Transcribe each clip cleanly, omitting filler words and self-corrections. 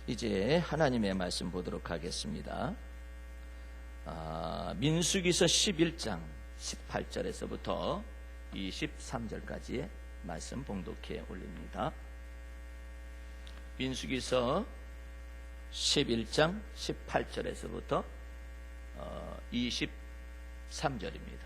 이제 하나님의 말씀 보도록 하겠습니다. 민수기서 11장 18절에서부터 23절까지의 말씀 봉독해 올립니다. 민수기서 11장 18절에서부터 23절입니다.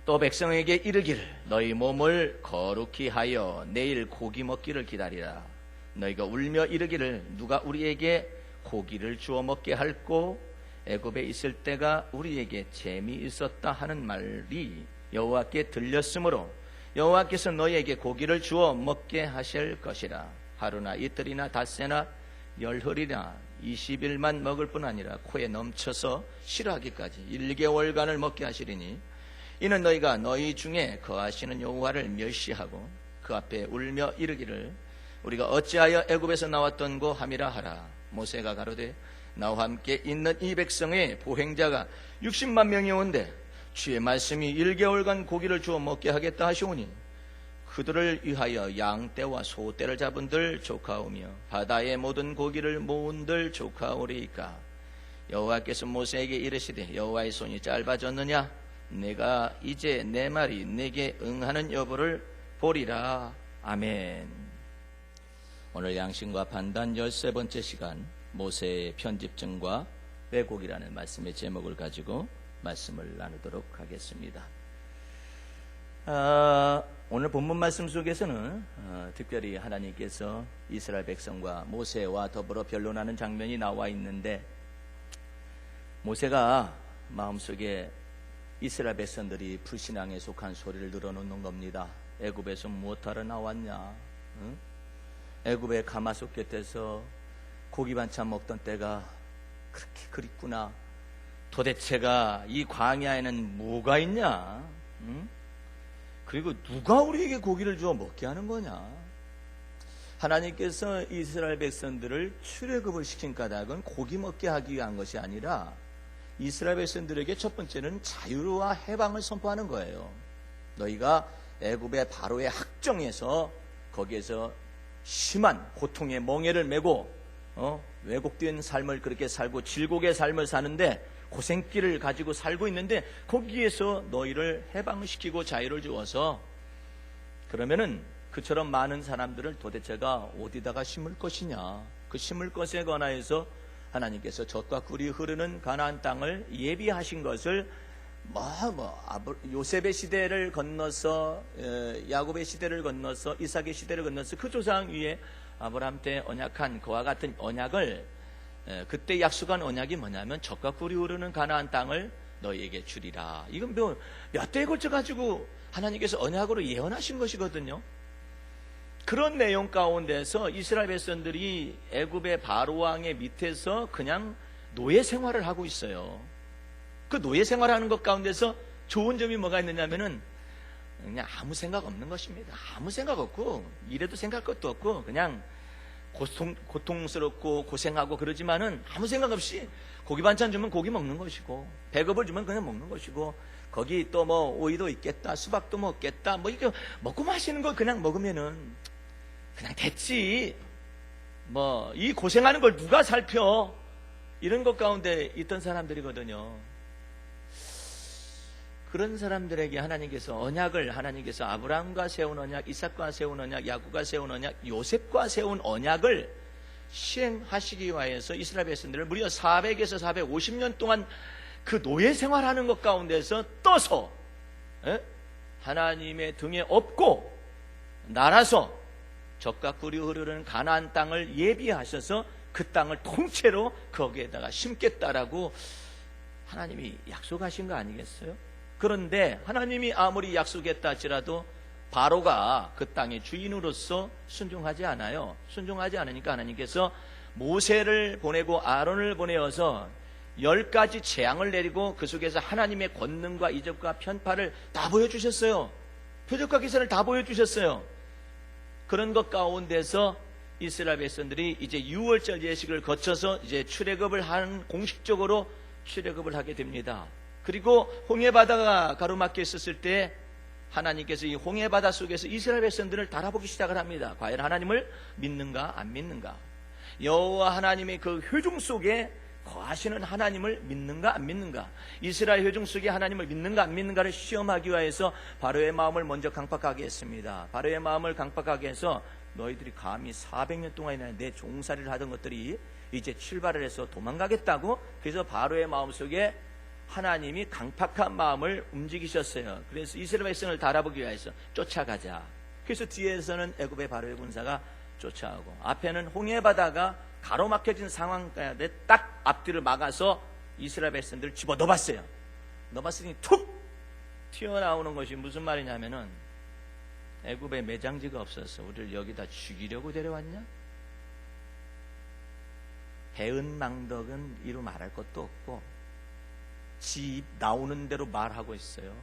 또 백성에게 이르기를 너희 몸을 거룩히 하여 내일 고기 먹기를 기다리라. 너희가 울며 이르기를 누가 우리에게 고기를 주어 먹게 할꼬? 애굽에 있을 때가 우리에게 재미있었다 하는 말이 여호와께 들렸으므로 여호와께서 너희에게 고기를 주어 먹게 하실 것이라. 하루나 이틀이나 닷새나 열흘이나 20일만 먹을 뿐 아니라 코에 넘쳐서 싫어하기까지 1개월간을 먹게 하시리니 이는 너희가 너희 중에 거하시는 여호와를 멸시하고 그 앞에 울며 이르기를 우리가 어찌하여 애굽에서 나왔던고 함이라 하라. 모세가 가로되 나와 함께 있는 이 백성의 보행자가 60만 명이 온데 주의 말씀이 1개월간 고기를 주어 먹게 하겠다 하시오니 그들을 위하여 양떼와 소떼를 잡은들 조카오며 바다의 모든 고기를 모은들 조카오리이까. 여호와께서 모세에게 이르시되 여호와의 손이 짧아졌느냐? 내가 이제 내 말이 내게 응하는 여부를 보리라. 아멘. 오늘 양심과 판단 13번째 시간, 모세의 편집증과 왜곡이라는 말씀의 제목을 가지고 말씀을 나누도록 하겠습니다. 오늘 본문 말씀 속에서는 특별히 하나님께서 이스라엘 백성과 모세와 더불어 변론하는 장면이 나와 있는데, 모세가 마음속에 이스라엘 백성들이 불신앙에 속한 소리를 늘어놓는 겁니다. 애굽에서 무엇하러 나왔냐? 응? 애굽의 가마솥 곁에서 고기 반찬 먹던 때가 그렇게 그립구나. 도대체가 이 광야에는 뭐가 있냐? 응? 그리고 누가 우리에게 고기를 주어 먹게 하는 거냐? 하나님께서 이스라엘 백성들을 출애굽을 시킨 까닭은 고기 먹게 하기 위한 것이 아니라 이스라엘 백성들에게 첫 번째는 자유와 해방을 선포하는 거예요. 너희가 애굽의 바로의 학정에서 거기에서 심한 고통의 멍에를 메고 왜곡된 삶을 그렇게 살고 질곡의 삶을 사는데 고생길을 가지고 살고 있는데 거기에서 너희를 해방시키고 자유를 주어서 그러면은 그처럼 많은 사람들을 도대체가 어디다가 심을 것이냐? 그 심을 것에 관하여서 하나님께서 젖과 꿀이 흐르는 가나안 땅을 예비하신 것을 요셉의 시대를 건너서 야곱의 시대를 건너서 이삭의 시대를 건너서 그 조상 위에 아브라함 때 언약한 그와 같은 언약을 그때 약속한 언약이 뭐냐면 젖과 꿀이 흐르는 가나안 땅을 너희에게 주리라. 이건 몇 대에 걸쳐 가지고 하나님께서 언약으로 예언하신 것이거든요. 그런 내용 가운데서 이스라엘 백성들이 애굽의 바로 왕의 밑에서 그냥 노예 생활을 하고 있어요. 그 노예 생활하는 것 가운데서 좋은 점이 뭐가 있느냐면은 그냥 아무 생각 없는 것입니다. 아무 생각 없고 이래도 생각할 것도 없고 그냥 고통스럽고 고생하고 그러지만은 아무 생각 없이 고기 반찬 주면 고기 먹는 것이고 배급을 주면 그냥 먹는 것이고 거기 또 오이도 있겠다 수박도 먹겠다 이렇게 먹고 마시는 거 그냥 먹으면은 그냥 됐지. 이 고생하는 걸 누가 살펴? 이런 것 가운데 있던 사람들이거든요. 그런 사람들에게 하나님께서 아브라함과 세운 언약, 이삭과 세운 언약, 야곱과 세운 언약, 요셉과 세운 언약을 시행하시기 위하여서 이스라엘 백성들을 무려 400에서 450년 동안 그 노예 생활하는 것 가운데서 떠서 하나님의 등에 업고 날아서 젖과 꿀이 흐르는 가나안 땅을 예비하셔서 그 땅을 통째로 거기에다가 심겠다라고 하나님이 약속하신 거 아니겠어요? 그런데 하나님이 아무리 약속했다 할지라도 바로가 그 땅의 주인으로서 순종하지 않아요. 순종하지 않으니까 하나님께서 모세를 보내고 아론을 보내어서 10가지 재앙을 내리고 그 속에서 하나님의 권능과 이적과 편파를 다 보여주셨어요. 표적과 기사를 다 보여주셨어요. 그런 것 가운데서 이스라엘 백성들이 이제 6월절 예식을 거쳐서 이제 공식적으로 출애굽을 하게 됩니다. 그리고 홍해바다가 가로막혀 있었을 때 하나님께서 이 홍해바다 속에서 이스라엘 백성들을 달아보기 시작을 합니다. 과연 하나님을 믿는가 안 믿는가? 여호와 하나님의 그 회중 속에 거하시는 하나님을 믿는가 안 믿는가, 이스라엘 회중 속에 하나님을 믿는가 안 믿는가를 시험하기 위해서 바로의 마음을 먼저 강팍하게 했습니다. 바로의 마음을 강팍하게 해서 너희들이 감히 400년 동안이나 내 종살이를 하던 것들이 이제 출발을 해서 도망가겠다고. 그래서 바로의 마음속에 하나님이 강팍한 마음을 움직이셨어요. 그래서 이스라엘 백성을 달아보기 위해서 쫓아가자. 그래서 뒤에서는 애굽의 바로의 군사가 쫓아오고, 앞에는 홍해 바다가 가로막혀진 상황 가운데 딱 앞뒤를 막아서 이스라엘 백성들을 집어 넣어봤어요. 넣어봤으니 툭 튀어나오는 것이 무슨 말이냐면은, 애굽에 매장지가 없어서 우리를 여기다 죽이려고 데려왔냐? 배은망덕은 이루 말할 것도 없고 지 입 나오는 대로 말하고 있어요.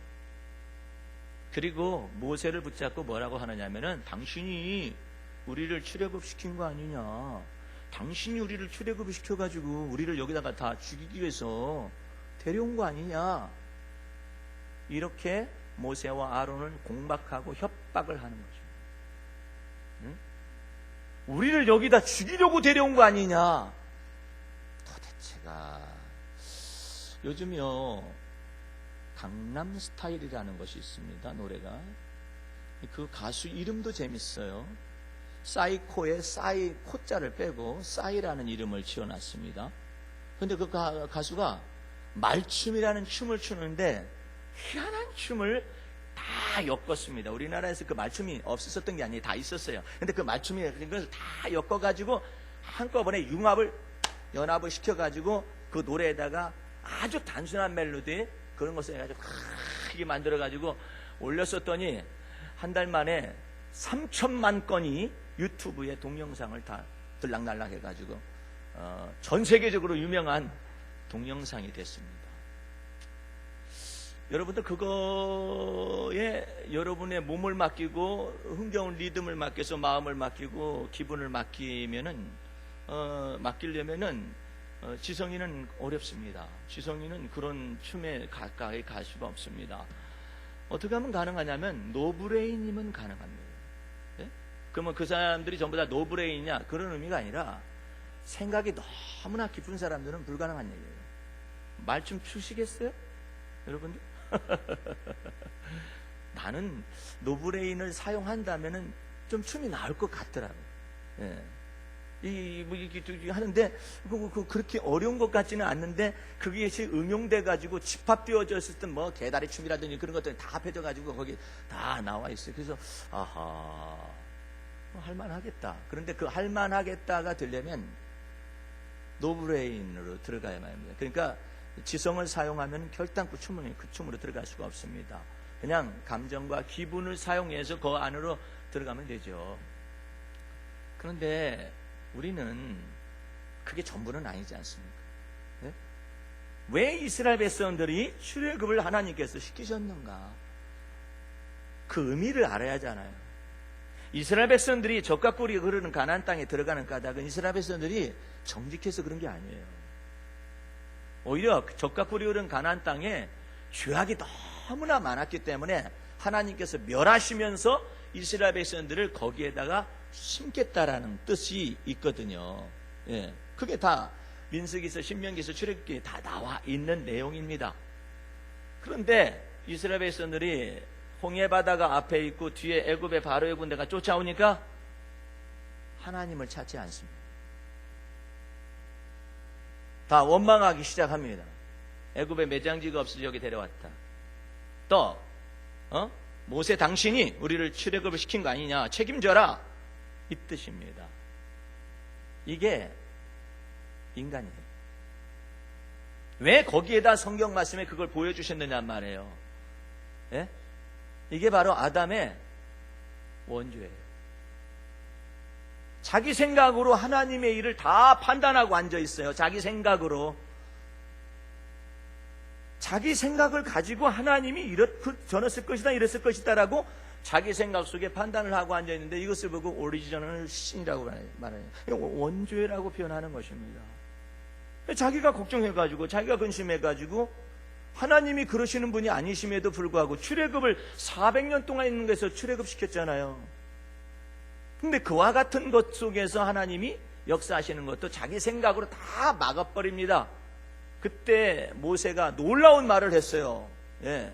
그리고 모세를 붙잡고 뭐라고 하느냐면은, 당신이 우리를 출애굽시킨 거 아니냐, 당신이 우리를 출애굽을 시켜가지고 우리를 여기다가 다 죽이기 위해서 데려온 거 아니냐, 이렇게 모세와 아론을 공박하고 협박을 하는 거죠. 응? 우리를 여기다 죽이려고 데려온 거 아니냐. 도대체가 요즘요 강남스타일이라는 것이 있습니다. 노래가. 그 가수 이름도 재밌어요. 사이코에 싸이 코자를 빼고 싸이라는 이름을 지어놨습니다. 근데 그 가수가 말춤이라는 춤을 추는데 희한한 춤을 다 엮었습니다. 우리나라에서 그 말춤이 없었던 게 아니에요. 다 있었어요. 근데 그 말춤이 그것을 다 엮어가지고 한꺼번에 연합을 시켜가지고 그 노래에다가 아주 단순한 멜로디 그런 것을 해가지고 크게 만들어가지고 올렸었더니 한 달 만에 3천만 건이 유튜브에 동영상을 다 들락날락 해가지고 전 세계적으로 유명한 동영상이 됐습니다. 여러분들 그거에 여러분의 몸을 맡기고 흥겨운 리듬을 맡겨서 마음을 맡기고 기분을 맡기려면은 지성이는 어렵습니다. 지성이는 그런 춤에 가까이 갈 수가 없습니다. 어떻게 하면 가능하냐면 노브레인이면 가능합니다. 네? 그러면 그 사람들이 전부 다 노브레인이냐, 그런 의미가 아니라 생각이 너무나 깊은 사람들은 불가능한 얘기예요. 말 좀 추시겠어요? 여러분들? 나는 노브레인을 사용한다면은 좀 춤이 나올 것 같더라고요. 예. 하는데 그렇게 어려운 것 같지는 않는데 그것이 응용돼가지고 집합되어졌을 때 뭐 개다리 춤이라든지 그런 것들이 다 합해져가지고 거기 다 나와 있어요. 그래서 아하, 할만하겠다. 그런데 그 할만하겠다가 되려면 노브레인으로 들어가야만 합니다. 그러니까 지성을 사용하면 결단코 그 춤으로 들어갈 수가 없습니다. 그냥 감정과 기분을 사용해서 그 안으로 들어가면 되죠. 그런데 우리는 그게 전부는 아니지 않습니까? 네? 왜 이스라엘 백성들이 출애굽을 하나님께서 시키셨는가? 그 의미를 알아야 하잖아요. 이스라엘 백성들이 젖과 꿀이 흐르는 가나안 땅에 들어가는 까닭은 이스라엘 백성들이 정직해서 그런 게 아니에요. 오히려 젖과 꿀이 흐르는 가나안 땅에 죄악이 너무나 많았기 때문에 하나님께서 멸하시면서 이스라엘 백성들을 거기에다가 심겠다라는 뜻이 있거든요. 예, 그게 다 민수기서, 신명기서, 출애굽기에 다 나와 있는 내용입니다. 그런데 이스라엘 백성들이 홍해 바다가 앞에 있고 뒤에 애굽의 바로의 군대가 쫓아오니까 하나님을 찾지 않습니다. 다 원망하기 시작합니다. 애굽에 매장지가 없어서 여기 데려왔다. 또 모세 당신이 우리를 출애굽을 시킨 거 아니냐, 책임져라, 이 뜻입니다. 이게 인간이에요. 왜 거기에다 성경 말씀에 그걸 보여주셨느냐 말이에요. 예? 이게 바로 아담의 원죄예요. 자기 생각으로 하나님의 일을 다 판단하고 앉아 있어요. 자기 생각으로. 자기 생각을 가지고 하나님이 저랬을 것이다, 이랬을 것이다라고 자기 생각 속에 판단을 하고 앉아 있는데 이것을 보고 오리지널 신이라고 말해요. 원죄라고 표현하는 것입니다. 자기가 걱정해가지고, 자기가 근심해가지고 하나님이 그러시는 분이 아니심에도 불구하고 출애굽을 400년 동안 있는 것에서 출애굽 시켰잖아요. 근데 그와 같은 것 속에서 하나님이 역사하시는 것도 자기 생각으로 다 막아버립니다. 그때 모세가 놀라운 말을 했어요. 예.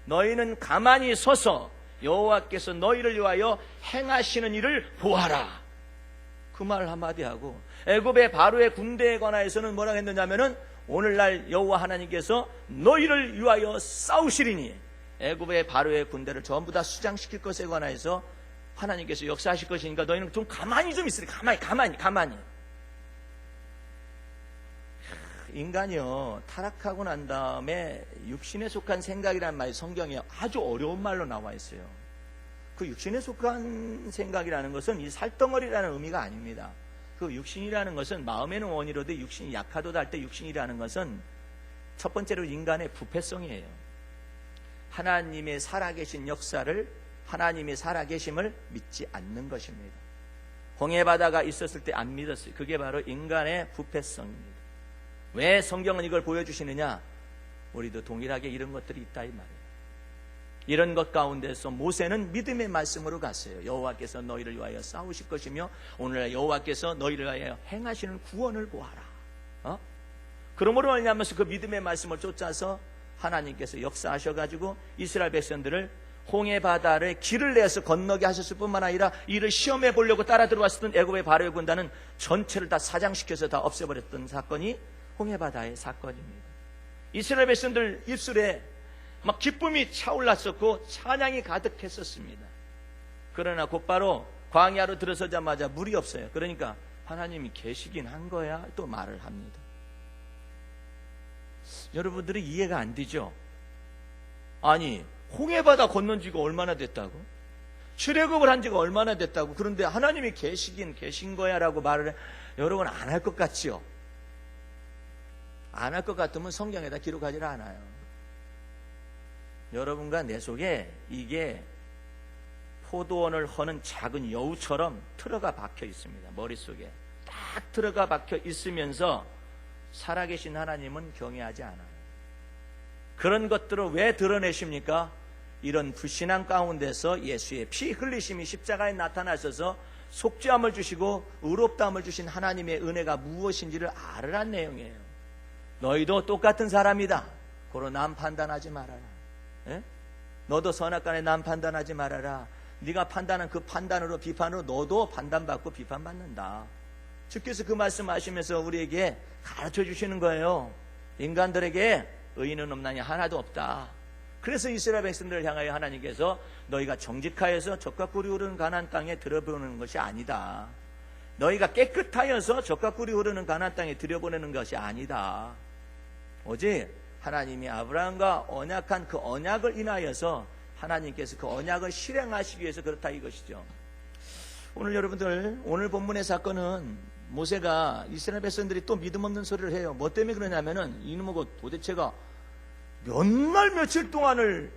너희는 가만히 서서 여호와께서 너희를 위하여 행하시는 일을 보아라. 그 말 한마디 하고, 애굽의 바로의 군대에 관하여서는 뭐라고 했느냐면은 오늘날 여호와 하나님께서 너희를 위하여 싸우시리니, 애굽의 바로의 군대를 전부 다 수장시킬 것에 관하여서 하나님께서 역사하실 것이니까 너희는 좀 가만히 좀 있으라. 가만히. 인간이요, 타락하고 난 다음에 육신에 속한 생각이라는 말이 성경에 아주 어려운 말로 나와 있어요. 그 육신에 속한 생각이라는 것은 이 살덩어리라는 의미가 아닙니다. 그 육신이라는 것은 마음에는 원이로도 육신이 약하도다 할 때 육신이라는 것은 첫 번째로 인간의 부패성이에요. 하나님의 살아계신 역사를, 하나님의 살아계심을 믿지 않는 것입니다. 홍해바다가 있었을 때 안 믿었어요. 그게 바로 인간의 부패성입니다. 왜 성경은 이걸 보여주시느냐? 우리도 동일하게 이런 것들이 있다 이 말이에요. 이런 것 가운데서 모세는 믿음의 말씀으로 갔어요. 여호와께서 너희를 위하여 싸우실 것이며 오늘날 여호와께서 너희를 위하여 행하시는 구원을 보아라. 그러므로 말미암아서 그 믿음의 말씀을 쫓아서 하나님께서 역사하셔가지고 이스라엘 백성들을 홍해 바다를 길을 내서 건너게 하셨을 뿐만 아니라 이를 시험해 보려고 따라 들어왔었던 애굽의 바로의 군단은 전체를 다 사장시켜서 다 없애버렸던 사건이 홍해 바다의 사건입니다. 이스라엘 백성들 입술에 막 기쁨이 차올랐었고 찬양이 가득했었습니다. 그러나 곧바로 광야로 들어서자마자 물이 없어요. 그러니까 하나님이 계시긴 한 거야 또 말을 합니다. 여러분들이 이해가 안 되죠? 아니, 홍해바다 건넌 지가 얼마나 됐다고? 출애굽을 한 지가 얼마나 됐다고? 그런데 하나님이 계시긴 계신 거야 라고 말을 해. 여러분 안 할 것 같지요? 안 할 것 같으면 성경에다 기록하지 않아요. 여러분과 내 속에 이게 포도원을 허는 작은 여우처럼 틀어가 박혀 있습니다. 머릿속에 딱 틀어가 박혀 있으면서 살아계신 하나님은 경외하지 않아요. 그런 것들을 왜 드러내십니까? 이런 불신앙 가운데서 예수의 피 흘리심이 십자가에 나타나셔서 속죄함을 주시고 의롭다함을 주신 하나님의 은혜가 무엇인지를 알으란 내용이에요. 너희도 똑같은 사람이다. 고로 남 판단하지 말아라. 예? 너도 선악간에 남 판단하지 말아라. 네가 판단한 그 판단으로 비판으로 너도 판단받고 비판받는다. 주께서 그 말씀하시면서 우리에게 가르쳐 주시는 거예요. 인간들에게 의인은 없나니 하나도 없다. 그래서 이스라엘 백성들을 향하여 하나님께서 너희가 정직하여서 젖과 꿀이 흐르는 가나안 땅에 들어보내는 것이 아니다. 너희가 깨끗하여서 젖과 꿀이 흐르는 가나안 땅에 들여보내는 것이 아니다. 오직 하나님이 아브라함과 언약한 그 언약을 인하여서 하나님께서 그 언약을 실행하시기 위해서 그렇다 이것이죠. 오늘 여러분들, 오늘 본문의 사건은 모세가 이스라엘 백성들이 또 믿음 없는 소리를 해요. 뭐 때문에 그러냐면은 이놈의 도대체가 몇 날 며칠 동안을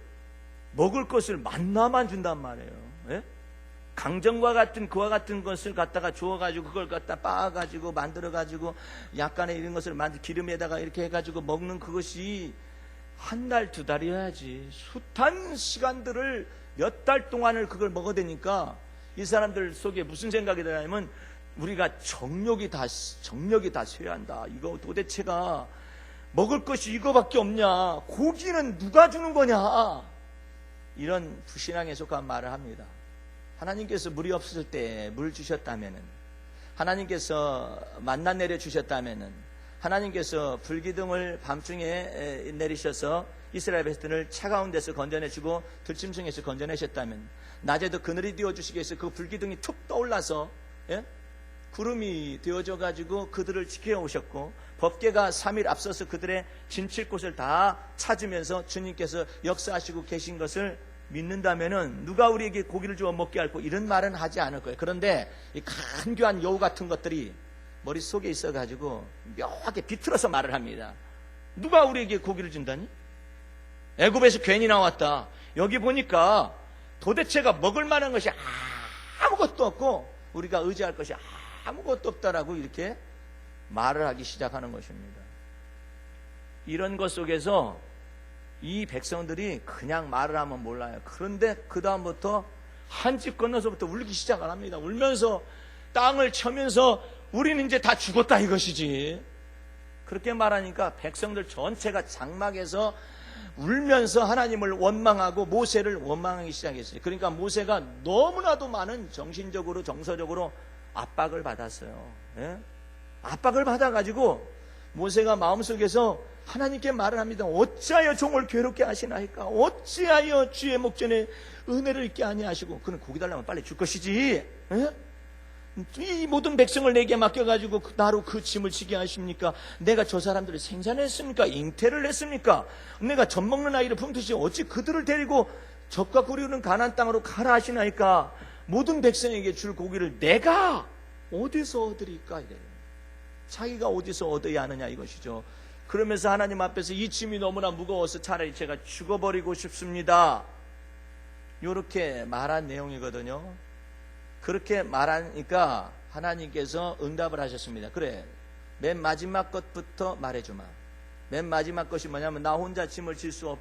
먹을 것을 만나만 준단 말이에요. 예? 강정과 같은 그와 같은 것을 갖다가 주워가지고 그걸 갖다 빻아가지고 만들어가지고 약간의 이런 것을 기름에다가 이렇게 해가지고 먹는 그것이 한 달, 두 달이어야지 숱한 시간들을 몇 달 동안을 그걸 먹어대니까 이 사람들 속에 무슨 생각이 드냐면 우리가 정력이 다 쇠한다. 이거 도대체가 먹을 것이 이거밖에 없냐? 고기는 누가 주는 거냐? 이런 불신앙에 속한 말을 합니다. 하나님께서 물이 없을 때 물 주셨다면은, 하나님께서 만나 내려 주셨다면은, 하나님께서 불기둥을 밤중에 내리셔서 이스라엘 백성을 차가운 데서 건져내시고 들짐승에서 건져내셨다면, 낮에도 그늘이 되어주시기 위해서 그 불기둥이 툭 떠올라서 구름이 되어져 가지고 그들을 지켜오셨고, 법궤가 3일 앞서서 그들의 진칠 곳을 다 찾으면서 주님께서 역사하시고 계신 것을 믿는다면은 누가 우리에게 고기를 주어 먹게 할고 이런 말은 하지 않을 거예요. 그런데 이 간교한 여우 같은 것들이 머릿속에 있어가지고 묘하게 비틀어서 말을 합니다. 누가 우리에게 고기를 준다니? 애굽에서 괜히 나왔다. 여기 보니까 도대체가 먹을 만한 것이 아무것도 없고 우리가 의지할 것이 아무것도 없다라고 이렇게 말을 하기 시작하는 것입니다. 이런 것 속에서 이 백성들이 그냥 말을 하면 몰라요. 그런데 그 다음부터 한 집 건너서부터 울기 시작을 합니다. 울면서 땅을 쳐면서 우리는 이제 다 죽었다 이것이지. 그렇게 말하니까 백성들 전체가 장막에서 울면서 하나님을 원망하고 모세를 원망하기 시작했어요. 그러니까 모세가 너무나도 많은 정신적으로 정서적으로 압박을 받았어요. 예? 압박을 받아가지고 모세가 마음속에서 하나님께 말을 합니다. 어찌하여 종을 괴롭게 하시나이까? 어찌하여 주의 목전에 은혜를 있게 아니하시고. 그는 고기 달라면 빨리 줄 것이지. 예? 이 모든 백성을 내게 맡겨가지고 나로 그 짐을 지게 하십니까? 내가 저 사람들을 생산했습니까? 잉태를 했습니까? 내가 젖 먹는 아이를 품듯이 어찌 그들을 데리고 젖과 꿀이 흐르는 가나안 땅으로 가라 하시나이까? 모든 백성에게 줄 고기를 내가 어디서 얻으리까? 이래요. 자기가 어디서 얻어야 하느냐 이것이죠. 그러면서 하나님 앞에서 이 짐이 너무나 무거워서 차라리 제가 죽어버리고 싶습니다. 이렇게 말한 내용이거든요. 그렇게 말하니까 하나님께서 응답을 하셨습니다. 그래, 맨 마지막 것부터 말해주마. 맨 마지막 것이 뭐냐면 나 혼자 짐을 질 수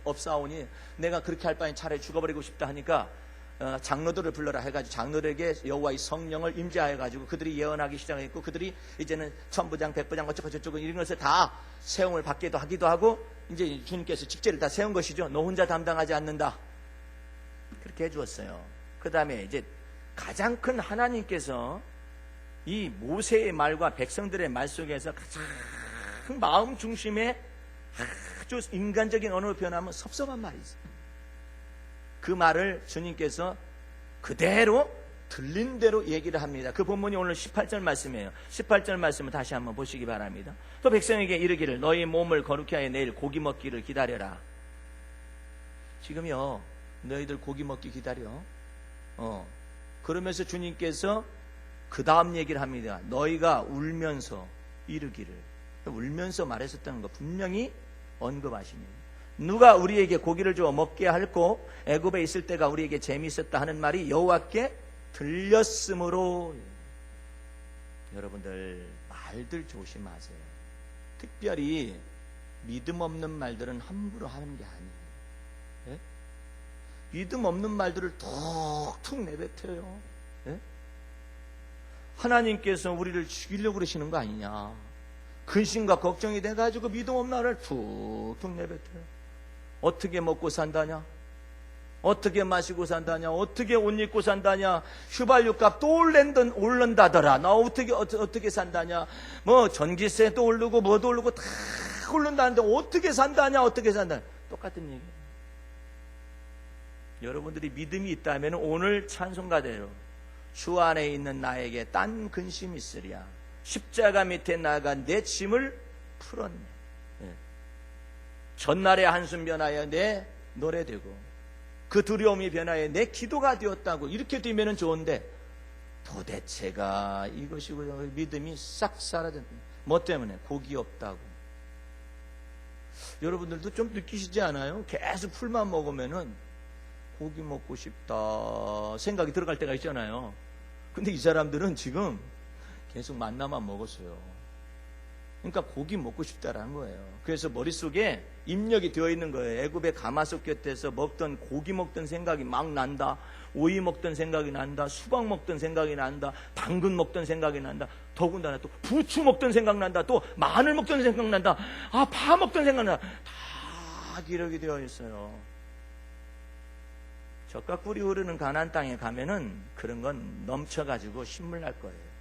없사오니 내가 그렇게 할 바엔 차라리 죽어버리고 싶다 하니까 장로들을 불러라 해가지고 장로들에게 여호와의 성령을 임재하여가지고 그들이 예언하기 시작했고 그들이 이제는 천부장 백부장 어쩌고 저쩌고 이런 것을 다 세움을 받기도 하기도 하고 이제 주님께서 직제를 다 세운 것이죠. 너 혼자 담당하지 않는다. 그렇게 해주었어요. 그 다음에 이제 가장 큰 하나님께서 이 모세의 말과 백성들의 말 속에서 가장 마음 중심에 아주 인간적인 언어로 표현하면 섭섭한 말이 있어요. 그 말을 주님께서 그대로 들린 대로 얘기를 합니다. 그 본문이 오늘 18절 말씀이에요. 18절 말씀을 다시 한번 보시기 바랍니다. 또 백성에게 이르기를 너희 몸을 거룩히 하여 내일 고기 먹기를 기다려라. 지금요 너희들 고기 먹기 기다려. 그러면서 주님께서 그 다음 얘기를 합니다. 너희가 울면서 이르기를. 울면서 말했었다는 거 분명히 언급하십니다. 누가 우리에게 고기를 주어 먹게 할고 애굽에 있을 때가 우리에게 재미있었다 하는 말이 여호와께 들렸으므로. 여러분들 말들 조심하세요. 특별히 믿음 없는 말들은 함부로 하는 게 아니에요. 예? 믿음 없는 말들을 툭툭 내뱉어요. 예? 하나님께서 우리를 죽이려고 그러시는 거 아니냐. 근심과 걱정이 돼가지고 믿음 없는 말을 툭툭 내뱉어요. 어떻게 먹고 산다냐? 어떻게 마시고 산다냐? 어떻게 옷 입고 산다냐? 휘발유값 또 오른다더라. 나 어떻게 산다냐? 뭐 전기세도 오르고 뭐도 오르고 다 오른다는데 어떻게 산다냐? 어떻게 산다냐? 똑같은 얘기예요. 여러분들이 믿음이 있다면 오늘 찬송가대로 주 안에 있는 나에게 딴 근심이 있으랴. 십자가 밑에 나가 내 짐을 풀었네. 네. 전날의 한숨 변하여 내 노래 되고 그 두려움이 변하여 내 기도가 되었다고. 이렇게 되면 좋은데 도대체가 이것이고요. 믿음이 싹 사라졌네. 뭐 때문에? 고기 없다고. 여러분들도 좀 느끼시지 않아요? 계속 풀만 먹으면은 고기 먹고 싶다 생각이 들어갈 때가 있잖아요. 근데 이 사람들은 지금 계속 만나만 먹었어요. 그러니까 고기 먹고 싶다라는 거예요. 그래서 머릿속에 입력이 되어 있는 거예요. 애굽의 가마솥 곁에서 먹던 고기 먹던 생각이 막 난다. 오이 먹던 생각이 난다. 수박 먹던 생각이 난다. 당근 먹던 생각이 난다. 더군다나 또 부추 먹던 생각 난다. 또 마늘 먹던 생각 난다. 파 먹던 생각 난다. 다 기록이 되어 있어요. 젖과 꿀이 흐르는 가나안 땅에 가면은 그런 건 넘쳐가지고 신물 날 거예요.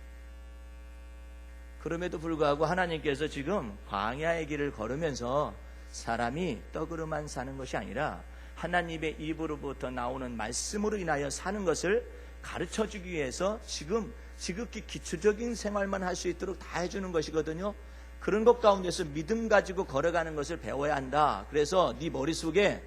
그럼에도 불구하고 하나님께서 지금 광야의 길을 걸으면서 사람이 떡으로만 사는 것이 아니라 하나님의 입으로부터 나오는 말씀으로 인하여 사는 것을 가르쳐주기 위해서 지금 지극히 기초적인 생활만 할 수 있도록 다 해주는 것이거든요. 그런 것 가운데서 믿음 가지고 걸어가는 것을 배워야 한다. 그래서 네 머릿속에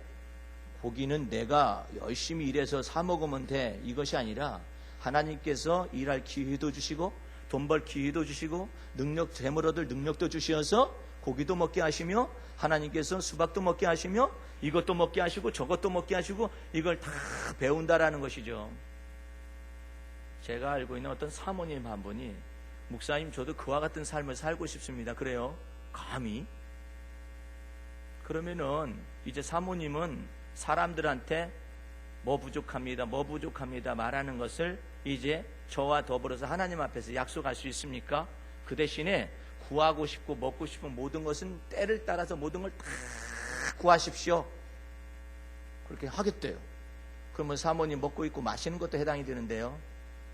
고기는 내가 열심히 일해서 사 먹으면 돼, 이것이 아니라 하나님께서 일할 기회도 주시고 돈 벌 기회도 주시고 능력, 재물 얻을 능력도 주셔서 고기도 먹게 하시며 하나님께서 수박도 먹게 하시며 이것도 먹게 하시고 저것도 먹게 하시고 이걸 다 배운다라는 것이죠. 제가 알고 있는 어떤 사모님 한 분이 목사님 저도 그와 같은 삶을 살고 싶습니다. 그래요? 감히? 그러면은 이제 사모님은 사람들한테 뭐 부족합니다 말하는 것을 이제 저와 더불어서 하나님 앞에서 약속할 수 있습니까? 그 대신에 구하고 싶고 먹고 싶은 모든 것은 때를 따라서 모든 걸 다 구하십시오. 그렇게 하겠대요. 그러면 사모님 먹고 있고 마시는 것도 해당이 되는데요.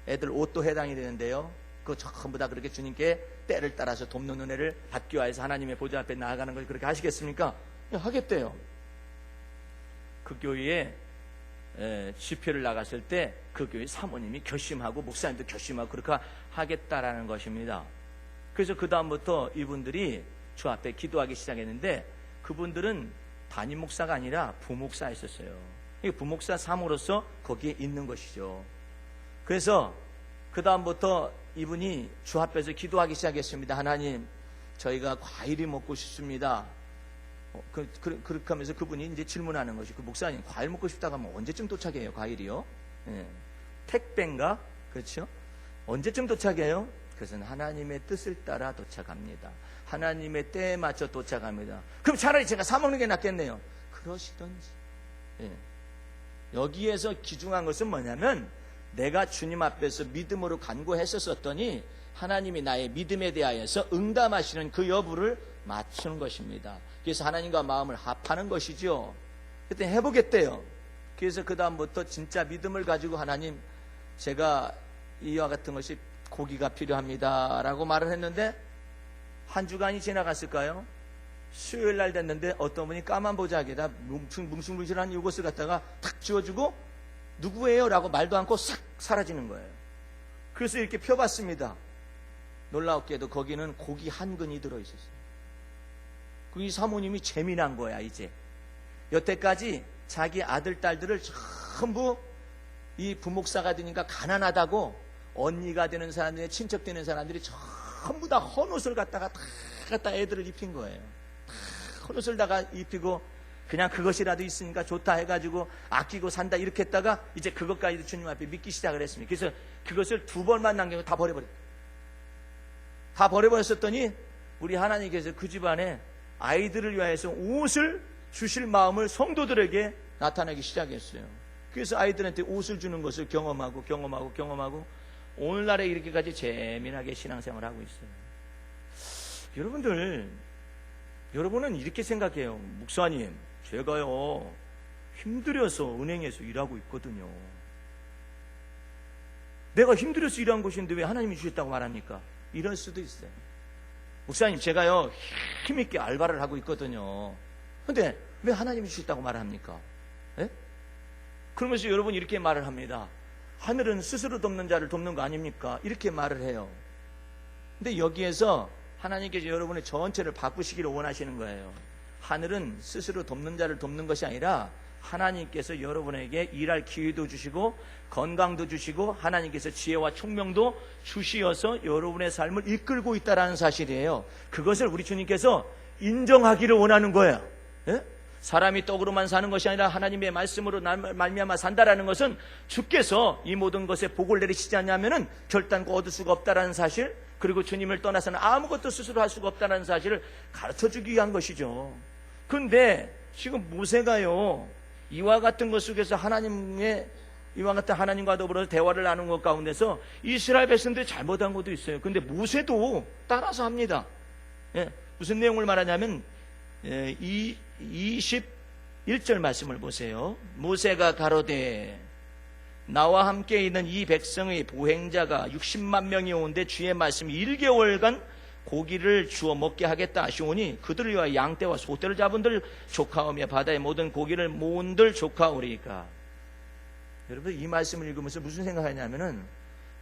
애들 옷도 해당이 되는데요. 그거 전부 다 그렇게 주님께 때를 따라서 돕는 은혜를 받기 위해서 하나님의 보좌 앞에 나아가는 걸 그렇게 하시겠습니까? 하겠대요. 그 교회에 집회를 나갔을 때 그 교회 사모님이 결심하고 목사님도 결심하고 그렇게 하겠다라는 것입니다. 그래서 그 다음부터 이분들이 주 앞에 기도하기 시작했는데 그분들은 담임 목사가 아니라 부목사였었어요. 부목사 삼으로서 거기에 있는 것이죠. 그래서 그 다음부터 이분이 주 앞에서 기도하기 시작했습니다. 하나님, 저희가 과일이 먹고 싶습니다. 그렇게 하면서 그분이 이제 질문하는 것이, 그 목사님, 과일 먹고 싶다고 하면 언제쯤 도착해요, 과일이요? 예. 택배인가? 그렇죠? 언제쯤 도착해요? 그것은 하나님의 뜻을 따라 도착합니다. 하나님의 때에 맞춰 도착합니다. 그럼 차라리 제가 사 먹는 게 낫겠네요. 그러시던지. 예. 여기에서 기중한 것은 뭐냐면, 내가 주님 앞에서 믿음으로 간구했었더니 하나님이 나의 믿음에 대하여서 응답하시는 그 여부를 맞추는 것입니다. 그래서 하나님과 마음을 합하는 것이죠. 그때 해보겠대요. 그래서 그 다음부터 진짜 믿음을 가지고 하나님, 제가 이와 같은 것이 고기가 필요합니다 라고 말을 했는데 한 주간이 지나갔을까요? 수요일 날 됐는데 어떤 분이 까만 보자기에다 뭉숭뭉숭한 요것을 갖다가 탁 쥐어주고 누구예요? 라고 말도 않고 싹 사라지는 거예요. 그래서 이렇게 펴봤습니다. 놀라웠게도 거기는 고기 한 근이 들어있었어요. 이 사모님이 재미난 거야. 이제 여태까지 자기 아들 딸들을 전부 이 부목사가 되니까 가난하다고 언니가 되는 사람들이, 친척 되는 사람들이 전부 다 헌옷을 갖다가 애들을 입힌 거예요. 헌옷을 다가 입히고 그냥 그것이라도 있으니까 좋다 해가지고 아끼고 산다 이렇게 했다가 이제 그것까지도 주님 앞에 믿기 시작을 했습니다. 그래서 그것을 2번만 남기고 다 버려버렸어요. 다 버려버렸었더니 우리 하나님께서 그 집안에 아이들을 위해서 옷을 주실 마음을 성도들에게 나타내기 시작했어요. 그래서 아이들한테 옷을 주는 것을 경험하고 오늘날에 이렇게까지 재미나게 신앙생활을 하고 있어요. 여러분은 이렇게 생각해요. 목사님, 제가요 힘들어서 은행에서 일하고 있거든요. 내가 힘들어서 일한 것인데 왜 하나님이 주셨다고 말합니까? 이럴 수도 있어요. 목사님, 제가요 힘있게 알바를 하고 있거든요. 근데 왜 하나님이 주셨다고 말합니까? 예? 그러면서 여러분이 이렇게 말을 합니다. 하늘은 스스로 돕는 자를 돕는 거 아닙니까? 이렇게 말을 해요. 근데 여기에서 하나님께서 여러분의 전체를 바꾸시기를 원하시는 거예요. 하늘은 스스로 돕는 자를 돕는 것이 아니라 하나님께서 여러분에게 일할 기회도 주시고 건강도 주시고 하나님께서 지혜와 총명도 주시어서 여러분의 삶을 이끌고 있다는 사실이에요. 그것을 우리 주님께서 인정하기를 원하는 거예요. 예? 사람이 떡으로만 사는 것이 아니라 하나님의 말씀으로 말미암아 산다라는 것은 주께서 이 모든 것에 복을 내리시지 않냐면은 결단코 얻을 수가 없다라는 사실, 그리고 주님을 떠나서는 아무것도 스스로 할 수가 없다는 사실을 가르쳐주기 위한 것이죠. 그런데 지금 모세가요 이와 같은 것 속에서 이와 같은 하나님과 더불어서 대화를 나누는 것 가운데서 이스라엘 백성들이 잘못한 것도 있어요. 근데 모세도 따라서 합니다. 예, 무슨 내용을 말하냐면 21절 말씀을 보세요. 모세가 가로되 나와 함께 있는 이 백성의 보행자가 60만 명이 오는데 주의 말씀이 1개월간 고기를 주어 먹게 하겠다 하시오니 그들을 위하여 양떼와 소떼를 잡은들 조카오며 바다의 모든 고기를 모은들 조카오리까. 여러분, 이 말씀을 읽으면서 무슨 생각하냐면은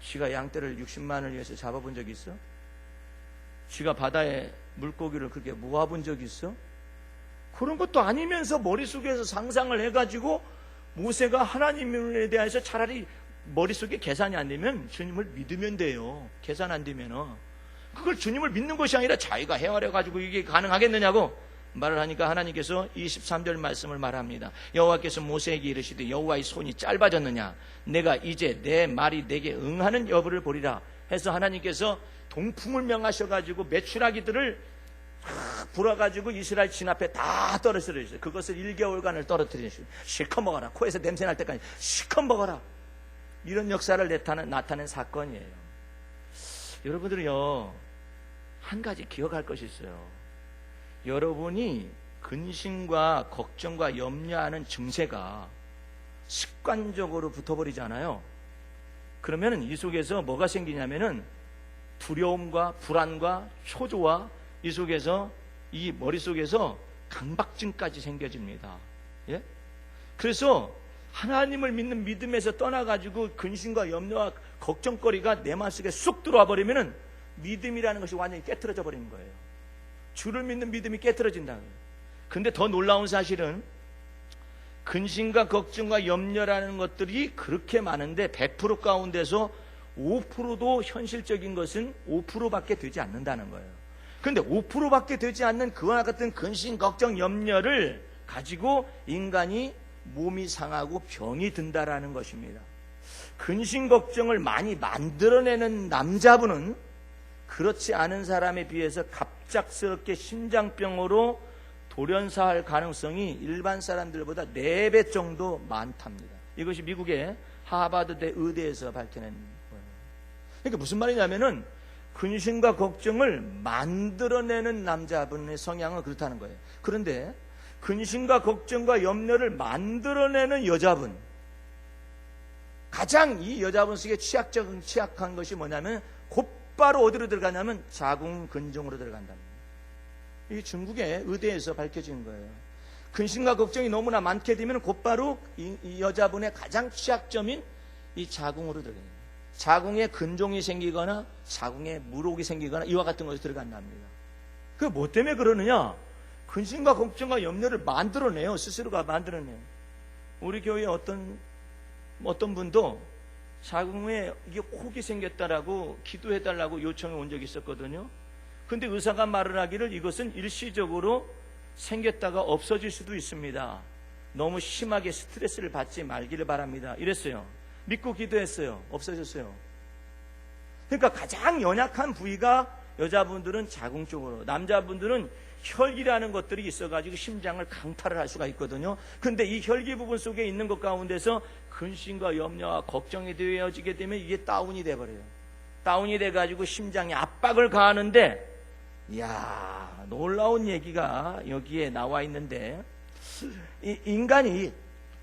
지가 양떼를 60만을 위해서 잡아본 적이 있어? 지가 바다에 물고기를 그렇게 모아본 적이 있어? 그런 것도 아니면서 머릿속에서 상상을 해가지고 모세가 하나님에 대해서 차라리 머릿속에 계산이 안 되면 주님을 믿으면 돼요. 계산 안 되면은 그걸 주님을 믿는 것이 아니라 자기가 헤아려가지고 이게 가능하겠느냐고 말을 하니까 하나님께서 23절 말씀을 말합니다. 여호와께서 모세에게 이르시되 여호와의 손이 짧아졌느냐? 내가 이제 내 말이 내게 응하는 여부를 보리라 해서 하나님께서 동풍을 명하셔가지고 메추라기들을 불어가지고 이스라엘 진 앞에 다 떨어뜨려 주세요. 그것을 1개월간을 떨어뜨려 주세요. 실컷 먹어라. 코에서 냄새 날 때까지 실컷 먹어라. 이런 역사를 나타낸 사건이에요. 여러분들은요, 한 가지 기억할 것이 있어요. 여러분이 근심과 걱정과 염려하는 증세가 습관적으로 붙어버리잖아요. 그러면 이 속에서 뭐가 생기냐면은 두려움과 불안과 초조와 이 속에서 이 머릿속에서 강박증까지 생겨집니다. 예? 그래서 하나님을 믿는 믿음에서 떠나가지고 근심과 염려와 걱정거리가 내 마음속에 쑥 들어와 버리면은 믿음이라는 것이 완전히 깨트려져 버리는 거예요. 주를 믿는 믿음이 깨트려진다는 거예요. 근데 더 놀라운 사실은 근심과 걱정과 염려라는 것들이 그렇게 많은데 100% 가운데서 5%도 현실적인 것은 5%밖에 되지 않는다는 거예요. 그런데 5%밖에 되지 않는 그와 같은 근심, 걱정, 염려를 가지고 인간이 몸이 상하고 병이 든다라는 것입니다. 근심, 걱정을 많이 만들어내는 남자분은 그렇지 않은 사람에 비해서 갑작스럽게 심장병으로 돌연사할 가능성이 일반 사람들보다 4배 정도 많답니다. 이것이 미국의 하버드대 의대에서 밝혀낸 거예요. 그러니까 무슨 말이냐면은 근심과 걱정을 만들어내는 남자분의 성향은 그렇다는 거예요. 그런데 근심과 걱정과 염려를 만들어내는 여자분, 가장 이 여자분 속에 취약한 것이 뭐냐면 곧바로 어디로 들어가냐면 자궁근종으로 들어간답니다. 이게 중국의 의대에서 밝혀진 거예요. 근심과 걱정이 너무나 많게 되면 곧바로 이 여자분의 가장 취약점인 이 자궁으로 들어갑니다. 자궁에 근종이 생기거나 자궁에 물혹이 생기거나 이와 같은 것이 들어간답니다. 그게 뭐 때문에 그러느냐? 근심과 걱정과 염려를 만들어내요. 스스로가 만들어내요. 우리 교회에 어떤 분도 자궁에 이게 혹이 생겼다라고 기도해달라고 요청이 온 적이 있었거든요. 근데 의사가 말을 하기를 이것은 일시적으로 생겼다가 없어질 수도 있습니다. 너무 심하게 스트레스를 받지 말기를 바랍니다. 이랬어요. 믿고 기도했어요. 없어졌어요. 그러니까 가장 연약한 부위가 여자분들은 자궁 쪽으로, 남자분들은 혈기라는 것들이 있어가지고 심장을 강탈을 할 수가 있거든요. 근데 이 혈기 부분 속에 있는 것 가운데서 근심과 염려와 걱정이 되어지게 되면 이게 다운이 돼버려요. 다운이 돼가지고 심장에 압박을 가하는데, 이야, 놀라운 얘기가 여기에 나와 있는데, 이 인간이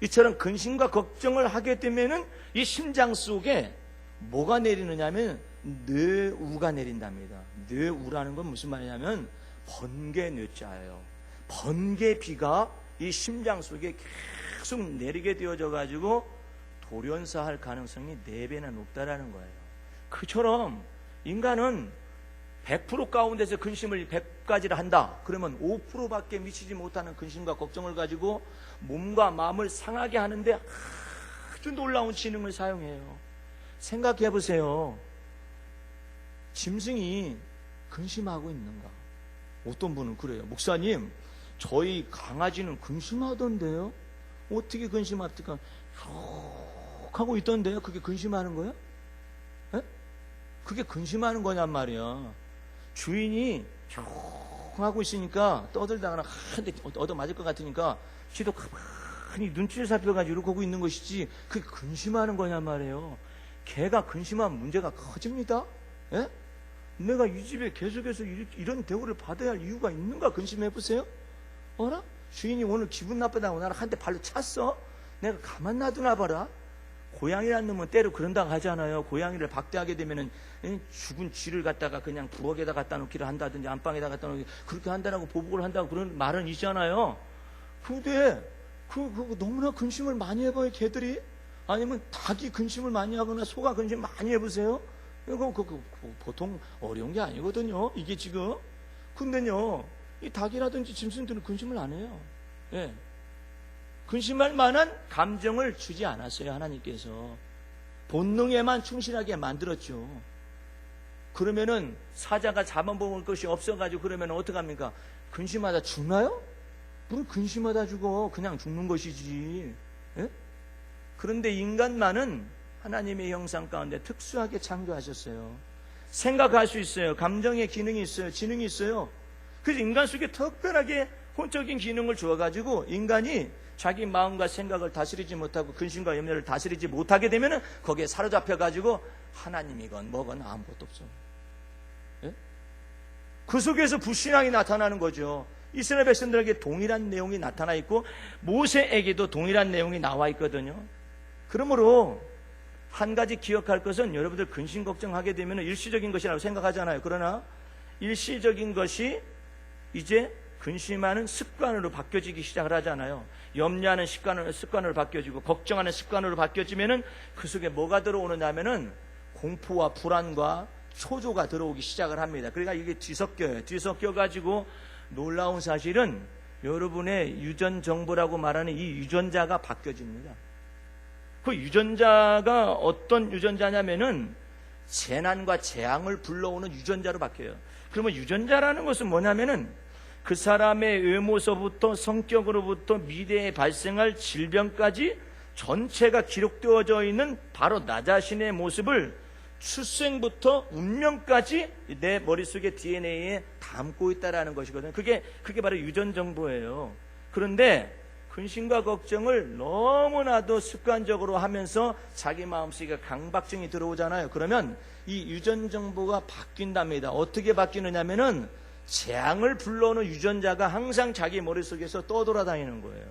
이처럼 근심과 걱정을 하게 되면은 이 심장 속에 뭐가 내리느냐면 뇌우가 내린답니다. 뇌우라는 건 무슨 말이냐면 번개 뇌자예요. 번개비가 이 심장 속에 계속 내리게 되어져 가지고 돌연사할 가능성이 4배나 높다라는 거예요. 그처럼 인간은 100% 가운데서 근심을 100가지를 한다. 그러면 5%밖에 미치지 못하는 근심과 걱정을 가지고 몸과 마음을 상하게 하는데 아주 놀라운 지능을 사용해요. 생각해 보세요. 짐승이 근심하고 있는가? 어떤 분은 그래요. 목사님, 저희 강아지는 근심하던데요? 어떻게 근심합니까? 하고 있던데요? 그게 근심하는 거예요? 에? 그게 근심하는 거냔 말이야. 주인이 하고 있으니까 떠들다가 한대 얻어맞을 것 같으니까 지도 가만히 눈치를 살펴가지고 이러고 하고 있는 것이지 그게 근심하는 거냔 말이에요. 개가 근심하면 문제가 커집니다. 에? 내가 이 집에 계속해서 이런 대우를 받아야 할 이유가 있는가 근심해보세요. 어라? 주인이 오늘 기분 나쁘다고 나를 한 대 발로 찼어? 내가 가만 놔두나 봐라. 고양이라는 놈은 때로 그런다고 하잖아요. 고양이를 박대하게 되면은 죽은 쥐를 갖다가 그냥 부엌에다 갖다 놓기를 한다든지 안방에다 갖다 놓기 그렇게 한다라고 보복을 한다고 그런 말은 있잖아요. 근데 그 너무나 근심을 많이 해봐요, 개들이. 아니면 닭이 근심을 많이 하거나 소가 근심 많이 해보세요. 이거 보통 어려운 게 아니거든요. 이게 지금. 근데요, 이 닭이라든지 짐승들은 근심을 안 해요. 예. 근심할 만한 감정을 주지 않았어요. 하나님께서 본능에만 충실하게 만들었죠. 그러면은 사자가 잡아먹을 것이 없어가지고 그러면 어떡합니까? 근심하다 죽나요? 뭘 근심하다 죽어? 그냥 죽는 것이지. 예? 그런데 인간만은 하나님의 형상 가운데 특수하게 창조하셨어요. 생각할 수 있어요. 감정의 기능이 있어요. 지능이 있어요. 그래서 인간 속에 특별하게 혼적인 기능을 주어가지고 인간이 자기 마음과 생각을 다스리지 못하고 근심과 염려를 다스리지 못하게 되면 거기에 사로잡혀가지고 하나님이건 뭐건 아무것도 없어. 예? 그 속에서 불신앙이 나타나는 거죠. 이스라엘 백성들에게 동일한 내용이 나타나 있고 모세에게도 동일한 내용이 나와 있거든요. 그러므로 한 가지 기억할 것은 여러분들 근심 걱정하게 되면 일시적인 것이라고 생각하잖아요. 그러나 일시적인 것이 이제 근심하는 습관으로 바뀌어지기 시작을 하잖아요. 염려하는 습관으로 바뀌어지고 걱정하는 습관으로 바뀌어지면은 그 속에 뭐가 들어오느냐면은 공포와 불안과 초조가 들어오기 시작을 합니다. 그러니까 이게 뒤섞여요. 뒤섞여가지고 놀라운 사실은 여러분의 유전 정보라고 말하는 이 유전자가 바뀌어집니다. 그 유전자가 어떤 유전자냐면은 재난과 재앙을 불러오는 유전자로 바뀌어요. 그러면 유전자라는 것은 뭐냐면은 그 사람의 외모서부터 성격으로부터 미래에 발생할 질병까지 전체가 기록되어져 있는 바로 나 자신의 모습을 출생부터 운명까지 내 머릿속에 DNA에 담고 있다라는 것이거든요. 그게 바로 유전 정보예요. 그런데 근심과 걱정을 너무나도 습관적으로 하면서 자기 마음속에 강박증이 들어오잖아요. 그러면 이 유전 정보가 바뀐답니다. 어떻게 바뀌느냐면은 재앙을 불러오는 유전자가 항상 자기 머릿속에서 떠돌아다니는 거예요.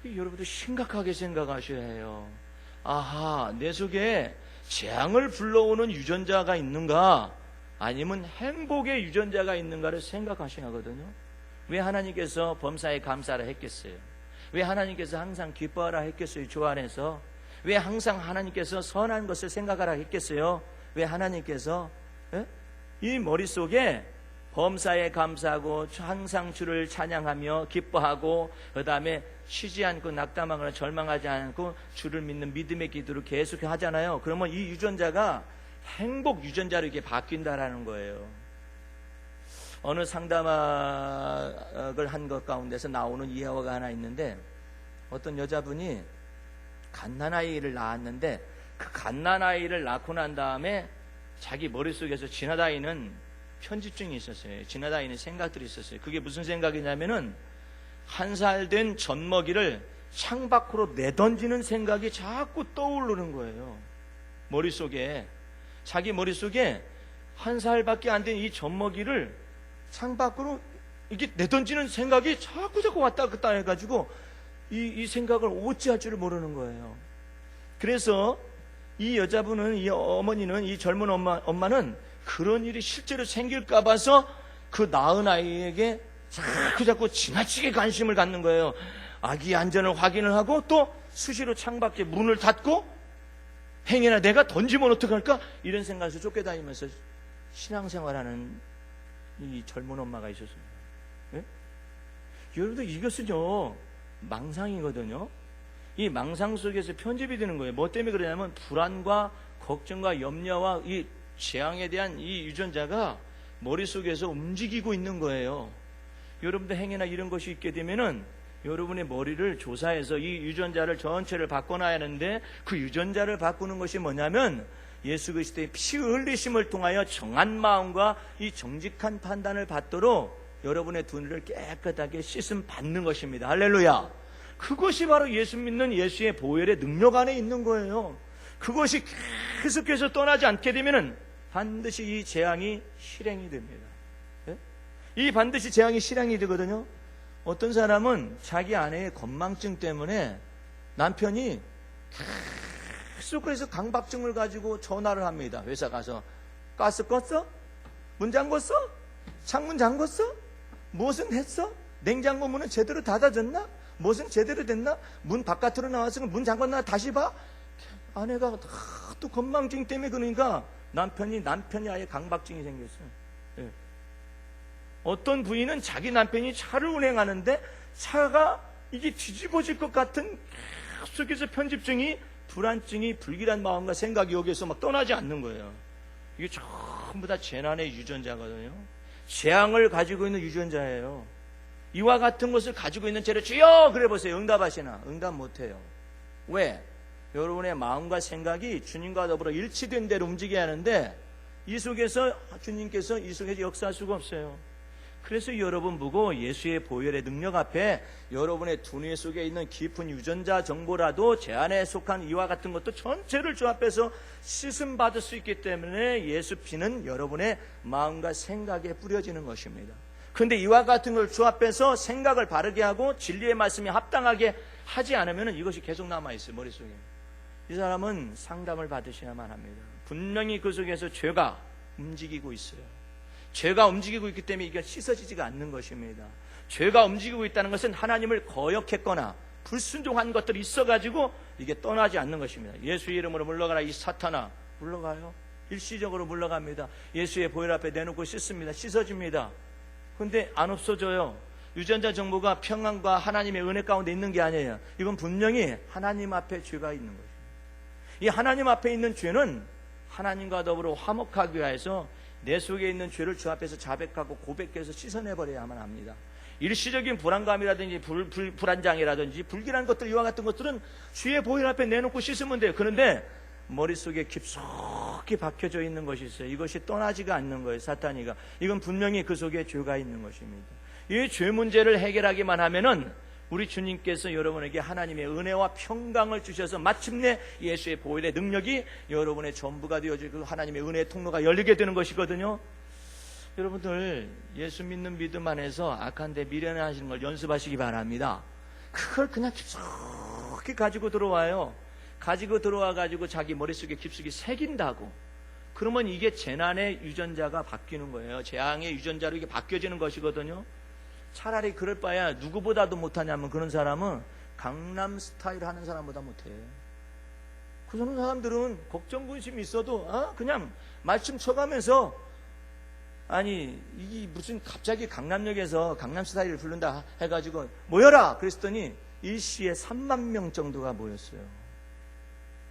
여러분들 심각하게 생각하셔야 해요. 아하, 내 속에 재앙을 불러오는 유전자가 있는가 아니면 행복의 유전자가 있는가를 생각하셔야 하거든요. 왜 하나님께서 범사에 감사를 했겠어요? 왜 하나님께서 항상 기뻐하라 했겠어요? 주 안에서 왜 항상 하나님께서 선한 것을 생각하라 했겠어요? 왜 하나님께서 이 머릿속에 범사에 감사하고 항상 주를 찬양하며 기뻐하고 그 다음에 쉬지 않고 낙담하거나 절망하지 않고 주를 믿는 믿음의 기도를 계속 하잖아요. 그러면 이 유전자가 행복 유전자로 이렇게 바뀐다라는 거예요. 어느 상담학을 한 것 가운데서 나오는 이야기가 하나 있는데 어떤 여자분이 갓난아이를 낳았는데 그 갓난아이를 낳고 난 다음에 자기 머릿속에서 지나다니는 편집증이 있었어요. 지나다니는 생각들이 있었어요. 그게 무슨 생각이냐면은 1살 된 젖먹이를 창밖으로 내던지는 생각이 자꾸 떠오르는 거예요. 머릿속에 자기 머릿속에 1살밖에 안 된 이 젖먹이를 창밖으로 이렇게 내던지는 생각이 자꾸 왔다 갔다 해가지고 이 생각을 어찌할 줄을 모르는 거예요. 그래서 이 여자분은, 이 어머니는, 이 젊은 엄마는 그런 일이 실제로 생길까 봐서 그 낳은 아이에게 자꾸 지나치게 관심을 갖는 거예요. 아기 안전을 확인을 하고 또 수시로 창밖에 문을 닫고 행여나 내가 던지면 어떡할까? 이런 생각에서 쫓겨다니면서 신앙생활하는 이 젊은 엄마가 있었습니다. 예? 여러분들 이것은요 망상이거든요. 이 망상 속에서 편집이 되는 거예요. 뭐 때문에 그러냐면 불안과 걱정과 염려와 이 재앙에 대한 이 유전자가 머릿속에서 움직이고 있는 거예요. 여러분들 행여나 이런 것이 있게 되면은 여러분의 머리를 조사해서 이 유전자를 전체를 바꿔놔야 하는데 그 유전자를 바꾸는 것이 뭐냐면 예수 그리스도의 피 흘리심을 통하여 정한 마음과 이 정직한 판단을 받도록 여러분의 눈을 깨끗하게 씻음 받는 것입니다. 할렐루야. 그것이 바로 예수 믿는 예수의 보혈의 능력 안에 있는 거예요. 그것이 계속해서 떠나지 않게 되면은 반드시 이 재앙이 실행이 됩니다. 네? 이 반드시 재앙이 실행이 되거든요. 어떤 사람은 자기 아내의 건망증 때문에 남편이 계속해서 강박증을 가지고 전화를 합니다. 회사 가서 가스 껐어? 문 잠궜어? 창문 잠궜어? 무엇은 했어? 냉장고 문은 제대로 닫아졌나? 무엇은 제대로 됐나? 문 바깥으로 나왔으면 문 잠궜나? 다시 봐? 아내가 또 건망증 때문에 그러니까 남편이 아예 강박증이 생겼어요. 예. 어떤 부인은 자기 남편이 차를 운행하는데 차가 이게 뒤집어질 것 같은 속에서 편집증이 불안증이 불길한 마음과 생각이 여기에서 막 떠나지 않는 거예요. 이게 전부 다 재난의 유전자거든요. 재앙을 가지고 있는 유전자예요. 이와 같은 것을 가지고 있는 죄를 주여 그래 보세요. 응답하시나? 응답 못해요. 왜? 여러분의 마음과 생각이 주님과 더불어 일치된 대로 움직여야 하는데 이 속에서 주님께서 이 속에서 역사할 수가 없어요. 그래서 여러분 보고 예수의 보혈의 능력 앞에 여러분의 두뇌 속에 있는 깊은 유전자 정보라도 제 안에 속한 이와 같은 것도 전체를 주 앞에서 씻음 받을 수 있기 때문에 예수 피는 여러분의 마음과 생각에 뿌려지는 것입니다. 그런데 이와 같은 걸 주 앞에서 생각을 바르게 하고 진리의 말씀이 합당하게 하지 않으면 이것이 계속 남아있어요, 머릿속에. 이 사람은 상담을 받으셔야만 합니다. 분명히 그 속에서 죄가 움직이고 있어요. 죄가 움직이고 있기 때문에 이게 씻어지지가 않는 것입니다. 죄가 움직이고 있다는 것은 하나님을 거역했거나 불순종한 것들이 있어가지고 이게 떠나지 않는 것입니다. 예수의 이름으로 물러가라 이 사탄아. 물러가요? 일시적으로 물러갑니다. 예수의 보혈 앞에 내놓고 씻습니다. 씻어집니다. 그런데 안 없어져요. 유전자 정보가 평안과 하나님의 은혜 가운데 있는 게 아니에요. 이건 분명히 하나님 앞에 죄가 있는 것입니다. 이 하나님 앞에 있는 죄는 하나님과 더불어 화목하기 위해서 내 속에 있는 죄를 주 앞에서 자백하고 고백해서 씻어내버려야만 합니다. 일시적인 불안감이라든지 불안장이라든지 불길한 것들, 이와 같은 것들은 주의 보혈 앞에 내놓고 씻으면 돼요. 그런데 머릿속에 깊숙이 박혀져 있는 것이 있어요. 이것이 떠나지가 않는 거예요, 사탄이가. 이건 분명히 그 속에 죄가 있는 것입니다. 이 죄 문제를 해결하기만 하면은 우리 주님께서 여러분에게 하나님의 은혜와 평강을 주셔서 마침내 예수의 보혈의 능력이 여러분의 전부가 되어지고 하나님의 은혜의 통로가 열리게 되는 것이거든요. 여러분들 예수 믿는 믿음 안에서 악한 데 미련하시는 걸 연습하시기 바랍니다. 그걸 그냥 깊숙이 가지고 들어와요. 가지고 들어와가지고 자기 머릿속에 깊숙이 새긴다고. 그러면 이게 재난의 유전자가 바뀌는 거예요. 재앙의 유전자로 이게 바뀌어지는 것이거든요. 차라리 그럴 바야 누구보다도 못하냐면 그런 사람은 강남 스타일 하는 사람보다 못해. 그런 사람들은 걱정 근심이 있어도 그냥 말씀 쳐가면서 아니 이게 무슨 갑자기 강남역에서 강남 스타일을 부른다 해가지고 모여라 그랬더니 일시에 3만 명 정도가 모였어요.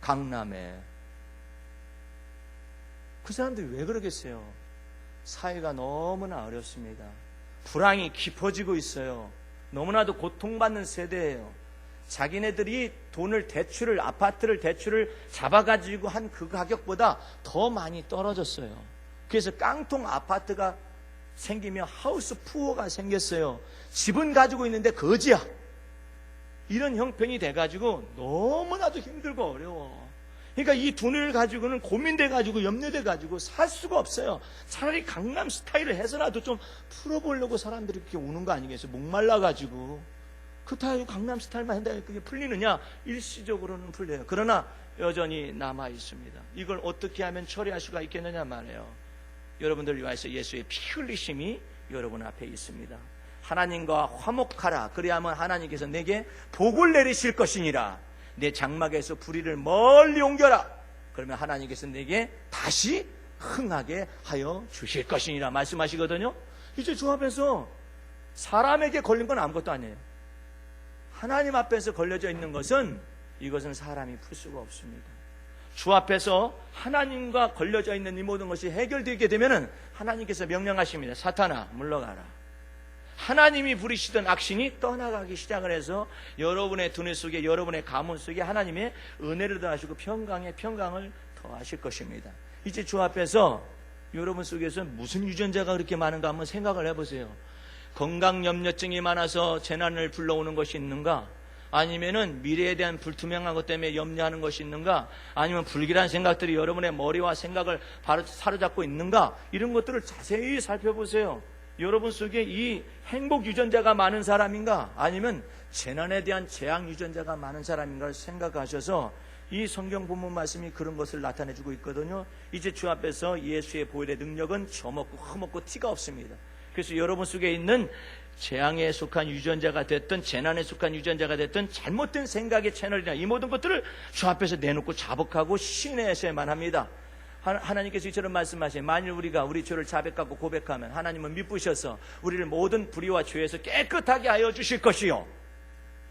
강남에. 그 사람들이 왜 그러겠어요? 사회가 너무나 어렵습니다. 불황이 깊어지고 있어요. 너무나도 고통받는 세대예요. 자기네들이 돈을 대출을 아파트를 대출을 잡아가지고 한 그 가격보다 더 많이 떨어졌어요. 그래서 깡통 아파트가 생기며 하우스 푸어가 생겼어요. 집은 가지고 있는데 거지야. 이런 형편이 돼가지고 너무나도 힘들고 어려워. 그러니까 이 돈을 가지고는 고민돼가지고 염려돼가지고 살 수가 없어요. 차라리 강남 스타일을 해서라도 좀 풀어보려고 사람들이 이렇게 오는 거 아니겠어요? 목말라가지고. 그렇다고 강남 스타일만 한다고 그게 풀리느냐? 일시적으로는 풀려요. 그러나 여전히 남아 있습니다. 이걸 어떻게 하면 처리할 수가 있겠느냐 말이에요. 여러분들 위해서 예수의 피 흘리심이 여러분 앞에 있습니다. 하나님과 화목하라. 그래야만 하나님께서 내게 복을 내리실 것이니라. 내 장막에서 불의를 멀리 옮겨라. 그러면 하나님께서 내게 다시 흥하게 하여 주실 것이니라 말씀하시거든요. 이제 주 앞에서 사람에게 걸린 건 아무것도 아니에요. 하나님 앞에서 걸려져 있는 것은 이것은 사람이 풀 수가 없습니다. 주 앞에서 하나님과 걸려져 있는 이 모든 것이 해결되게 되면은 하나님께서 명령하십니다. 사탄아 물러가라. 하나님이 부리시던 악신이 떠나가기 시작을 해서 여러분의 두뇌 속에 여러분의 가문 속에 하나님의 은혜를 더하시고 평강을 더하실 것입니다. 이제 주 앞에서 여러분 속에서 무슨 유전자가 그렇게 많은가 한번 생각을 해보세요. 건강염려증이 많아서 재난을 불러오는 것이 있는가? 아니면은 미래에 대한 불투명한 것 때문에 염려하는 것이 있는가? 아니면 불길한 생각들이 여러분의 머리와 생각을 사로잡고 있는가? 이런 것들을 자세히 살펴보세요. 여러분 속에 이 행복 유전자가 많은 사람인가? 아니면 재난에 대한 재앙 유전자가 많은 사람인가를 생각하셔서 이 성경 본문 말씀이 그런 것을 나타내주고 있거든요. 이제 주 앞에서 예수의 보혈의 능력은 저먹고 흠없고 티가 없습니다. 그래서 여러분 속에 있는 재앙에 속한 유전자가 됐든 재난에 속한 유전자가 됐든 잘못된 생각의 채널이나 이 모든 것들을 주 앞에서 내놓고 자복하고 신뢰하셔야만 합니다. 하나님께서 이처럼 말씀하시니 만일 우리가 우리 죄를 자백하고 고백하면 하나님은 미쁘셔서 우리를 모든 불의와 죄에서 깨끗하게 하여 주실 것이요.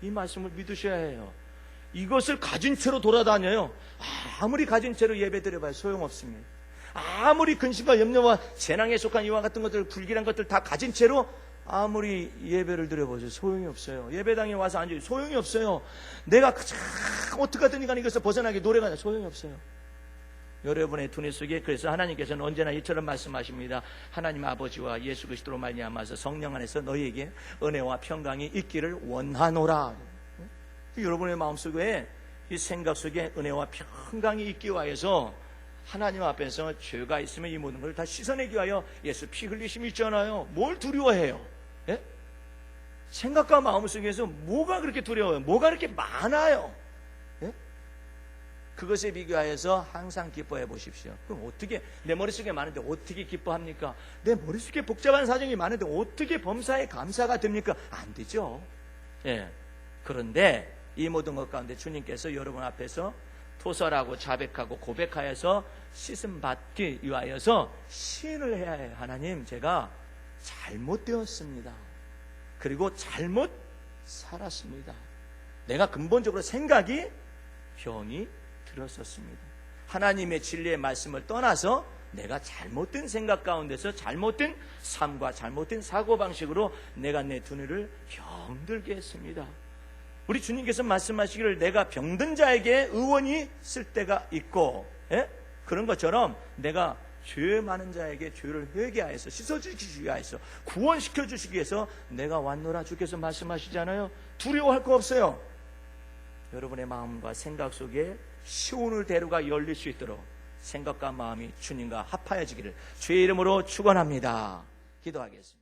이 말씀을 믿으셔야 해요. 이것을 가진 채로 돌아다녀요. 아무리 가진 채로 예배드려봐야 소용없습니다. 아무리 근심과 염려와 재난에 속한 이와 같은 것들 불길한 것들 다 가진 채로 아무리 예배를 드려보세요. 소용이 없어요. 예배당에 와서 앉아요. 소용이 없어요. 내가 어떻게 하든 간에 이것을 벗어나게 노래가 소용이 없어요. 여러분의 두뇌 속에, 그래서 하나님께서는 언제나 이처럼 말씀하십니다. 하나님 아버지와 예수 그리스도로 말미암아서 성령 안에서 너희에게 은혜와 평강이 있기를 원하노라. 여러분의 마음속에, 이 생각 속에 은혜와 평강이 있기 위하여서 하나님 앞에서 죄가 있으면 이 모든 걸 다 씻어내기 위하여 예수 피 흘리심이 있잖아요. 뭘 두려워해요? 예? 생각과 마음속에서 뭐가 그렇게 두려워요? 뭐가 그렇게 많아요? 예? 그것에 비교하여서 항상 기뻐해 보십시오. 그럼 어떻게, 내 머릿속에 많은데 어떻게 기뻐합니까? 내 머릿속에 복잡한 사정이 많은데 어떻게 범사에 감사가 됩니까? 안 되죠. 예. 그런데 이 모든 것 가운데 주님께서 여러분 앞에서 토설하고 자백하고 고백하여서 씻음 받기 위하여서 시인을 해야 해요. 하나님, 제가 잘못되었습니다. 그리고 잘못 살았습니다. 내가 근본적으로 생각이 병이 들었었습니다. 하나님의 진리의 말씀을 떠나서 내가 잘못된 생각 가운데서 잘못된 삶과 잘못된 사고방식으로 내가 내 두뇌를 병들게 했습니다. 우리 주님께서 말씀하시기를 내가 병든 자에게 의원이 쓸 때가 있고, 예? 그런 것처럼 내가 죄 많은 자에게 죄를 회개하여서 씻어주시기 위하여서 구원시켜 주시기 위해서 내가 왔노라 주께서 말씀하시잖아요. 두려워할 거 없어요. 여러분의 마음과 생각 속에 시온을 대로가 열릴 수 있도록 생각과 마음이 주님과 합하여지기를 주의 이름으로 축원합니다. 기도하겠습니다.